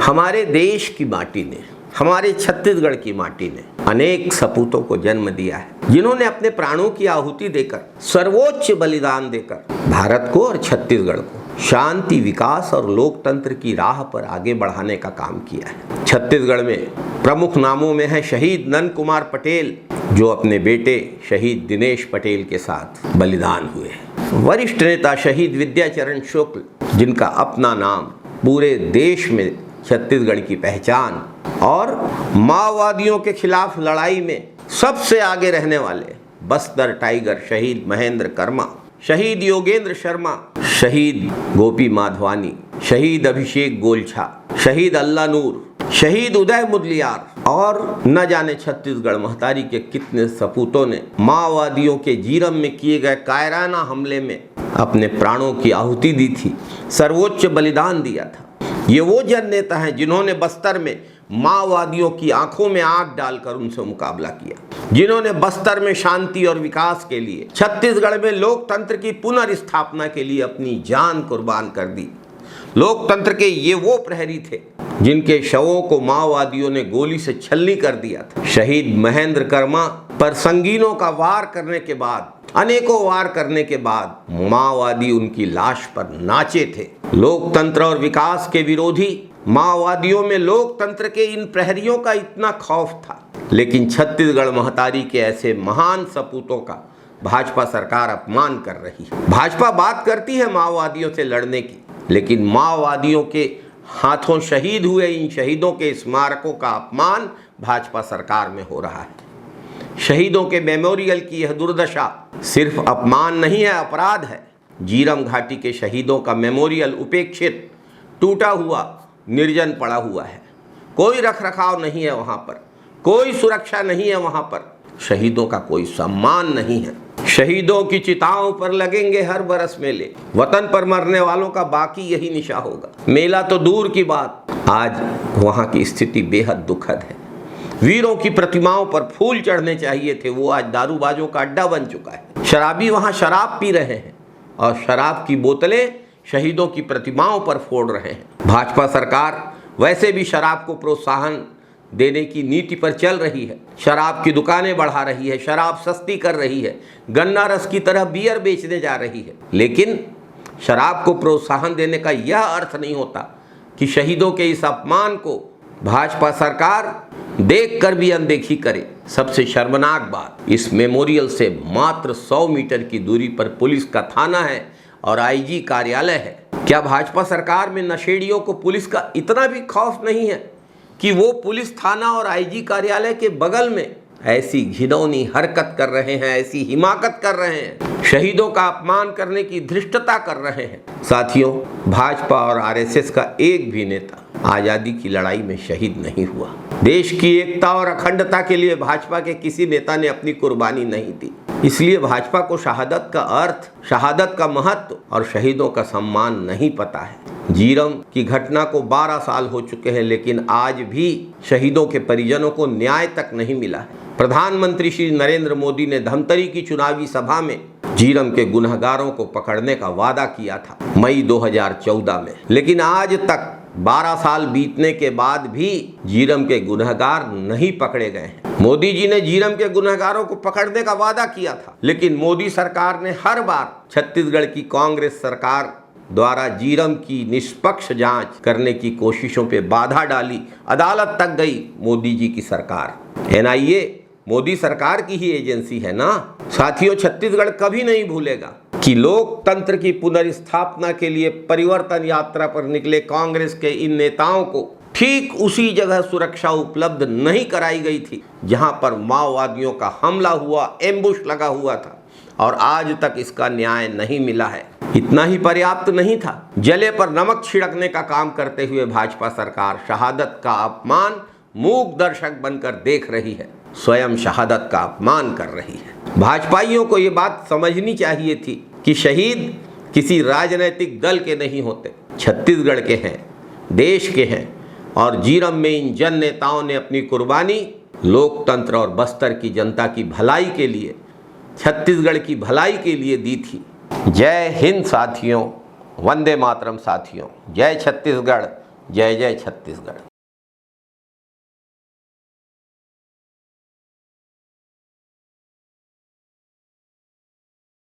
हमारे देश की माटी ने, हमारे छत्तीसगढ़ की माटी ने अनेक सपूतों को जन्म दिया है, जिन्होंने अपने प्राणों की आहुति देकर, सर्वोच्च बलिदान देकर भारत को और छत्तीसगढ़ को शांति, विकास और लोकतंत्र की राह पर आगे बढ़ाने का काम किया है। छत्तीसगढ़ में प्रमुख नामों में है शहीद नंद कुमार पटेल, जो अपने बेटे शहीद दिनेश पटेल के साथ बलिदान हुए। वरिष्ठ नेता शहीद विद्याचरण शुक्ल, जिनका अपना नाम पूरे देश में छत्तीसगढ़ की पहचान, और माओवादियों के खिलाफ लड़ाई में सबसे आगे रहने वाले बस्तर टाइगर शहीद महेंद्र कर्मा, शहीद योगेंद्र शर्मा, शहीद गोपी माधवानी, शहीद अभिषेक गोलछा, शहीद अल्लाह नूर, शहीद उदय मुदलियार और न जाने छत्तीसगढ़ महतारी के कितने सपूतों ने माओवादियों के जीरम में किए गए कायराना हमले में अपने प्राणों की आहुति दी थी, सर्वोच्च बलिदान दिया था। ये वो जन नेता हैं जिन्होंने बस्तर में माओवादियों की आंखों में आंख डालकर उनसे मुकाबला किया, जिन्होंने बस्तर में शांति और विकास के लिए, छत्तीसगढ़ में लोकतंत्र की पुनर्स्थापना के लिए अपनी जान कुर्बान कर दी। लोकतंत्र के ये वो प्रहरी थे जिनके शवों को माओवादियों ने गोली से छलनी कर दिया था। शहीद महेंद्र कर्मा पर संगीनों का वार करने के बाद, अनेकों वार करने के बाद माओवादी उनकी लाश पर नाचे थे। लोकतंत्र और विकास के विरोधी माओवादियों में लोकतंत्र के इन प्रहरियों का इतना खौफ था, लेकिन छत्तीसगढ़ महतारी के ऐसे महान सपूतों का भाजपा सरकार अपमान कर रही है। भाजपा बात करती है माओवादियों से लड़ने की, लेकिन माओवादियों के हाथों शहीद हुए इन शहीदों के स्मारकों का अपमान भाजपा सरकार में हो रहा है। शहीदों के मेमोरियल की यह दुर्दशा सिर्फ अपमान नहीं है, अपराध है। जीरम घाटी के शहीदों का मेमोरियल उपेक्षित, टूटा हुआ, निर्जन पड़ा हुआ है। कोई रखरखाव नहीं है वहाँ पर, कोई सुरक्षा नहीं है वहाँ पर, शहीदों का कोई सम्मान नहीं है। शहीदों की चिताओं पर लगेंगे हर बरस मेले, वतन पर मरने वालों का बाकी यही निशा होगा। मेला तो दूर की बात, आज वहाँ की स्थिति बेहद दुखद है। वीरों की प्रतिमाओं पर फूल चढ़ने चाहिए थे, वो आज दारूबाजों का अड्डा बन चुका है। शराबी वहाँ शराब पी रहे हैं और शराब की बोतलें शहीदों की प्रतिमाओं पर फोड़ रहे हैं। भाजपा सरकार वैसे भी शराब को प्रोत्साहन देने की नीति पर चल रही है। शराब की दुकानें बढ़ा रही है, शराब सस्ती कर रही है, गन्ना रस की तरह बियर बेचने जा रही है। लेकिन शराब को प्रोत्साहन देने का यह अर्थ नहीं होता कि शहीदों के इस अपमान को भाजपा सरकार देखकर भी अनदेखी करे। सबसे शर्मनाक बात, इस मेमोरियल से मात्र 100 मीटर की दूरी पर पुलिस का थाना है और आईजी कार्यालय है। क्या भाजपा सरकार में नशेड़ियों को पुलिस का इतना भी खौफ नहीं है कि वो पुलिस थाना और आईजी कार्यालय के बगल में ऐसी घिनौनी हरकत कर रहे हैं, ऐसी हिमाकत कर रहे हैं, शहीदों का अपमान करने की धृष्टता कर रहे हैं। साथियों, भाजपा और आरएसएस का एक भी नेता आज़ादी की लड़ाई में शहीद नहीं हुआ। देश की एकता और अखंडता के लिए भाजपा के किसी नेता ने अपनी कुर्बानी नहीं दी। इसलिए भाजपा को शहादत का अर्थ, शहादत का महत्व और शहीदों का सम्मान नहीं पता है। जीरम की घटना को 12 साल हो चुके हैं, लेकिन आज भी शहीदों के परिजनों को न्याय तक नहीं मिला है। प्रधानमंत्री श्री नरेंद्र मोदी ने धमतरी की चुनावी सभा में जीरम के गुनहगारों को पकड़ने का वादा किया था मई 2014 में, लेकिन आज तक 12 साल बीतने के बाद भी जीरम के गुनहगार नहीं पकड़े गए हैं। मोदी जी ने जीरम के गुनहगारों को पकड़ने का वादा किया था, लेकिन मोदी सरकार ने हर बार छत्तीसगढ़ की कांग्रेस सरकार द्वारा जीरम की निष्पक्ष जांच करने की कोशिशों पे बाधा डाली। अदालत तक गई मोदी जी की सरकार। एनआईए मोदी सरकार की ही एजेंसी है ना। साथियों, छत्तीसगढ़ कभी नहीं भूलेगा कि लोकतंत्र की पुनर्स्थापना के लिए परिवर्तन यात्रा पर निकले कांग्रेस के इन नेताओं को ठीक उसी जगह सुरक्षा उपलब्ध नहीं कराई गई थी जहां पर माओवादियों का हमला हुआ, एम्बुश लगा हुआ था, और आज तक इसका न्याय नहीं मिला है। इतना ही पर्याप्त नहीं था, जले पर नमक छिड़कने का काम करते हुए भाजपा सरकार शहादत का अपमान मूक दर्शक बनकर देख रही है, स्वयं शहादत का अपमान कर रही है। भाजपाइयों को ये बात समझनी चाहिए थी कि शहीद किसी राजनीतिक दल के नहीं होते, छत्तीसगढ़ के हैं, देश के हैं, और जीरम में इन जन नेताओं ने अपनी कुर्बानी लोकतंत्र और बस्तर की जनता की भलाई के लिए, छत्तीसगढ़ की भलाई के लिए दी थी। जय हिंद साथियों, वंदे मातरम साथियों, जय छत्तीसगढ़, जय जय छत्तीसगढ़।